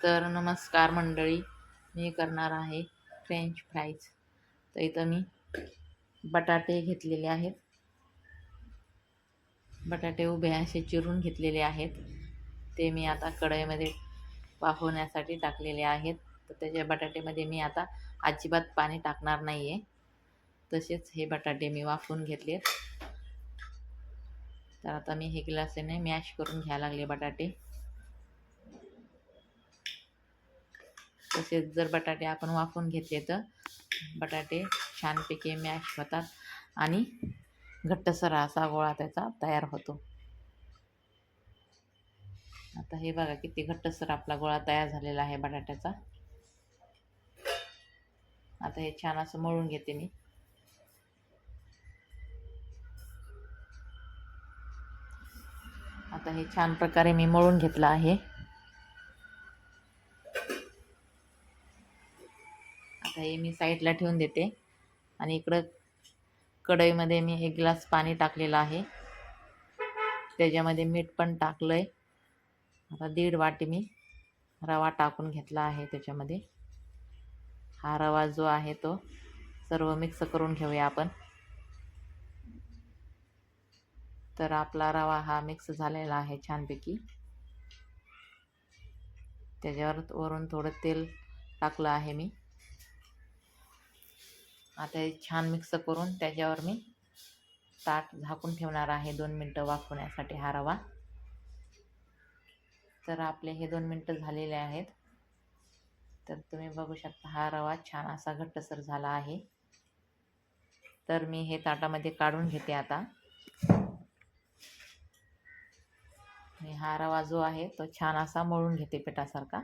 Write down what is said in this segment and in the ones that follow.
तर नमस्कार मंडळी, मी करणार आहे फ्रेंच फ्राईज. तर इथं मी बटाटे घेतलेले आहेत. बटाटे उभे असे चिरून घेतलेले आहेत. ते मी आता कढईमध्ये वाफवण्यासाठी टाकलेले आहेत. तर त्याच्या बटाट्यामध्ये मी आता अजिबात पाणी टाकणार नाही आहे. तसेच हे बटाटे मी वाफवून घेतलेत. तर आता मी हे ग्लासाने मॅश करून घ्यायला लागले बटाटे. तसेच जर बटाटे आपण वाफवून घेतले तर बटाटे छानपैकी मॅश होतात आणि घट्टसर असा गोळा त्याचा तयार होतो. आता हे बघा किती घट्टसर आपला गोळा तयार झालेला आहे बटाट्याचा. आता हे छान असं मळून घेते मी. आता हे छान प्रकारे मी मळून घेतलं आहे. आता हे मी साईडला ठेवून देते आणि इकडं कढईमध्ये मी 1 ग्लास पाणी टाकलेलं आहे. त्याच्यामध्ये मीठ पण टाकलं आहे. आता 1.5 वाटी मी रवा टाकून घेतला आहे त्याच्यामध्ये. हा रवा जो आहे तो सर्व मिक्स करून घेऊया आपण. तर आपला रवा हा मिक्स झालेला आहे छानपैकी. त्याच्यावर वरून थोडं तेल टाकलं आहे मी. आता हे छान मिक्स करून त्याच्यावर मी ताट झाकून ठेवणार आहे 2 मिनटं वाफवण्यासाठी हा रवा. तर आपले हे 2 मिनटं झालेले आहेत. तर तुम्ही बघू शकता हा रवा छान असा घट्टसर झाला आहे. तर मी हे ताटामध्ये काढून घेते आता. आणि हा रवा जो आहे तो छान असा मळून घेते पिठासारखा.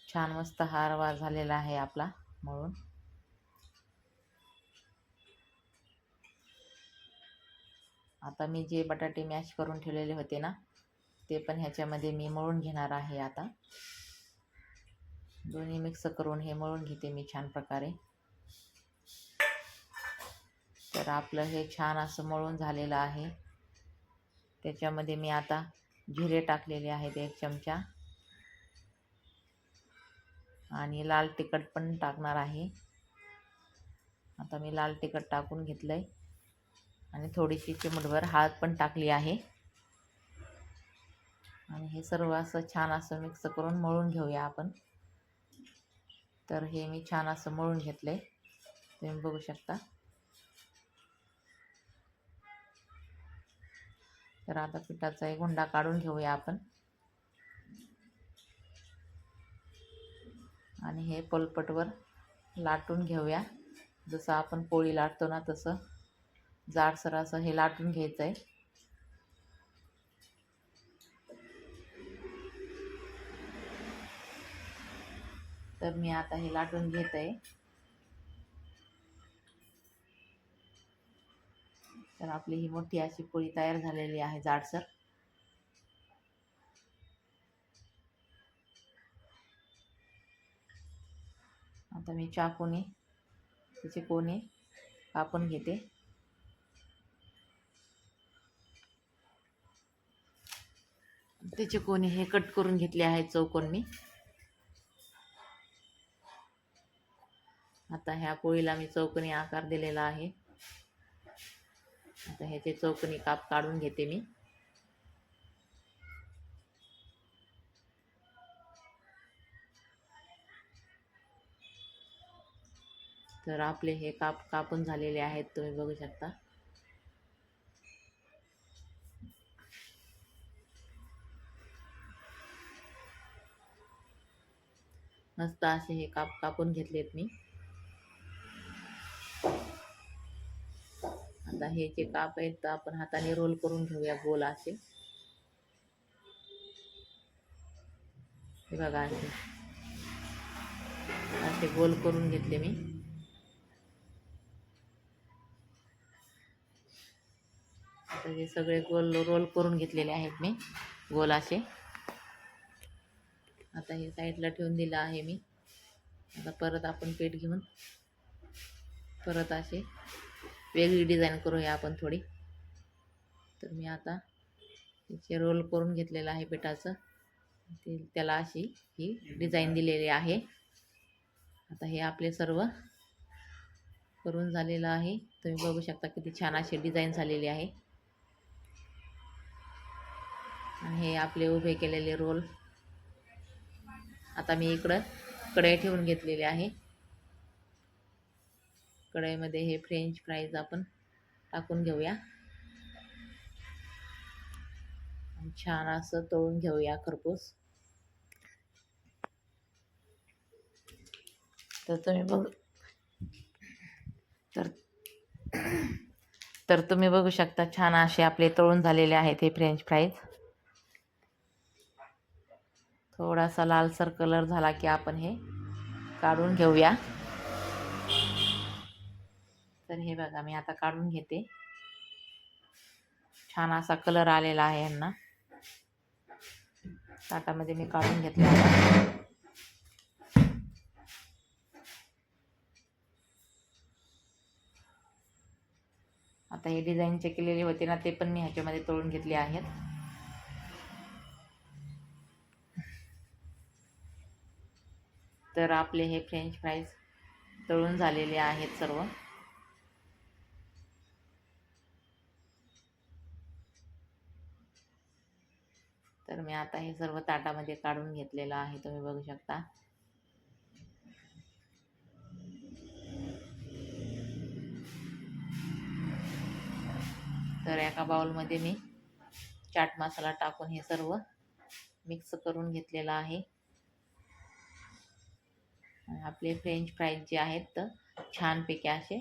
छान मस्त हा रवा झालेला आहे आपला मळून. आता मी जे बटाटे मॅश करून ठेवलेले होते ना, ते पण ह्याच्यामध्ये मी मळून घेणार आहे आता. दोन्ही मिक्स करून हे मळून घेते मी छान प्रकारे. तर आपलं हे छान असं मळून झालेलं आहे. त्याच्यामध्ये मी आता जिरे टाकलेले आहेत 1 चमचा आणि लाल तिखट पण टाकणार आहे. आता मी लाल तिखट टाकून घेतलंय आणि थोडीशी चिमूटभर हळद पण टाकली आहे. आणि हे सर्व असं छान असं मिक्स करून मळून घेऊया आपण. तर हे मी छान असं मळून घेतलंय, तुम्ही बघू शकता. तर आता पिठाचा एक गुंडा काढून घेऊया आपण आणि हे पलपटवर लाटून घेऊया. जसं आपण पोळी लाटतो ना तसं जाडसर असं हे लाटून घ्यायचं आहे. तर मी आता हे लाटून घेत आहे. तर आपली ही मोठी अशी पोळी तयार झालेली आहे जाडसर. आता मी चाकूने त्याचे कोने कापून घेते. त्याचे कोने हे कट करून घेतले आहेत चौकोन मी. आता ह्या पोळीला मी चौकोनी आकार दिलेला आहे. आता ह्याचे चौकोनी काप काढून घेते मी. तर आपले हे काप कापून झालेले आहेत, तुम्ही बघू शकता. मस्त असे हे काप कापून घेतलेत मी. आता हे जे काप आहेत तर आपण हाताने रोल करून घेऊया गोल असे. हे बघा असे असे गोल करून घेतले मी. आता हे सगळे गोल रोल करून घेतलेले आहेत मी गोल असे. आता हे साईडला ठेवून दिलं आहे मी. आता परत आपण पीठ घेऊन परत असे वेगळी डिझाईन करूया आपण थोडी. तर मी आता त्याचे रोल करून घेतलेलं आहे पिठाचं. त्याला अशी ही डिझाईन दिलेली आहे. आता हे आपले सर्व करून झालेलं आहे. तुम्ही बघू शकता किती छान अशी डिझाईन झालेली आहे. आणि हे आपले उभे केलेले रोल. आता मी इकडं कढई ठेवून घेतलेली आहे. कढईमध्ये हे फ्रेंच फ्राईज आपण टाकून घेऊया. छान असं तळून घेऊया खरपूस. तर तुम्ही बघू तर तुम्ही बघू शकता छान असे आपले तळून झालेले आहेत हे फ्रेंच फ्राईज. थोडासा लालसर कलर झाला की आपण हे काढून घेऊया. तर हे बघा मी आता काढून घेते. छान असा कलर आलेला आहे यांना. ताटामध्ये मी काढून घेतले आहे. आता हे डिझाईनचे केलेले होते ना, ते पण मी ह्याच्यामध्ये तळून घेतले आहेत. तर आपले हे फ्रेंच फ्राईज तळून झालेले आहेत सर्व. तर मी आता हे सर्व ताटामध्ये काढून घेतलेलं आहे. तुम्ही बघू शकता. तर एका बाउलमध्ये मी चाट मसाला टाकून हे सर्व मिक्स करून घेतलेलं आहे. आपले फ्रेंच फ्राईज जे आहेत तर छानपैकी असे